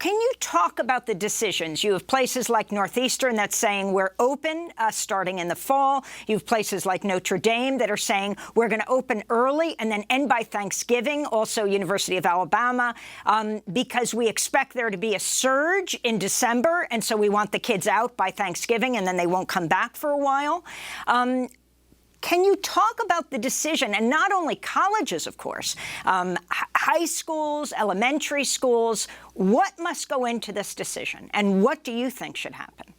Can you talk about the decisions? You have places like Northeastern that's saying we're open starting in the fall. You have places like Notre Dame that are saying we're going to open early and then end by Thanksgiving. Also, University of Alabama, because we expect there to be a surge in December, and so we want the kids out by Thanksgiving, and then they won't come back for a while. Can you talk about the decision, and not only colleges, of course, high schools, elementary schools, what must go into this decision, and what do you think should happen?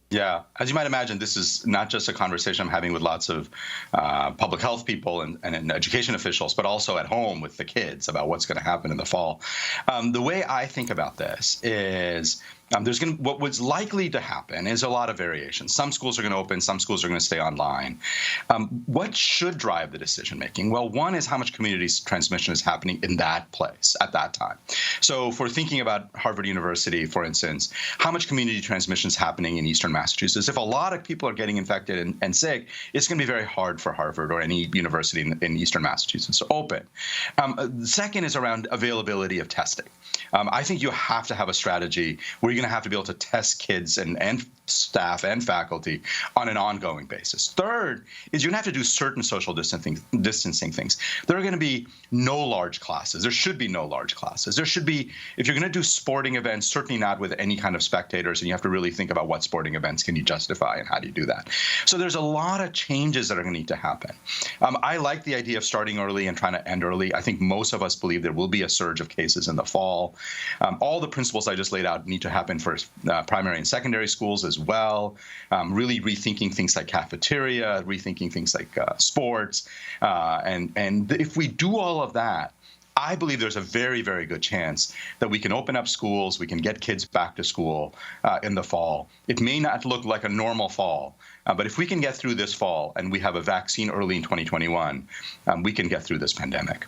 Yeah, as you might imagine, this is not just a conversation I'm having with lots of public health people and education officials, but also at home with the kids about what's going to happen in the fall. The way I think about this is what was likely to happen is a lot of variations. Some schools are going to open, some schools are going to stay online. What should drive the decision making? Well, one is how much community transmission is happening in that place at that time. So if we're thinking about Harvard University, for instance, how much community transmission is happening in Eastern Massachusetts? If a lot of people are getting infected and sick, it's going to be very hard for Harvard or any university in Eastern Massachusetts to open. The second is around availability of testing. I think you have to have a strategy where you're going to have to be able to test kids and staff and faculty on an ongoing basis. Third is you're going to have to do certain social distancing things. There are going to be no large classes. There should be no large classes. There should be, if you're going to do sporting events, certainly not with any kind of spectators, and you have to really think about what sporting events can you justify and how do you do that. So there's a lot of changes that are going to need to happen. I like the idea of starting early and trying to end early. I think most of us believe there will be a surge of cases in the fall. All the principles I just laid out need to happen for primary and secondary schools as well. Really rethinking things like cafeteria, rethinking things like sports. And if we do all of that, I believe there's a very, very good chance that we can open up schools, we can get kids back to school in the fall. It may not look like a normal fall, but if we can get through this fall and we have a vaccine early in 2021, we can get through this pandemic.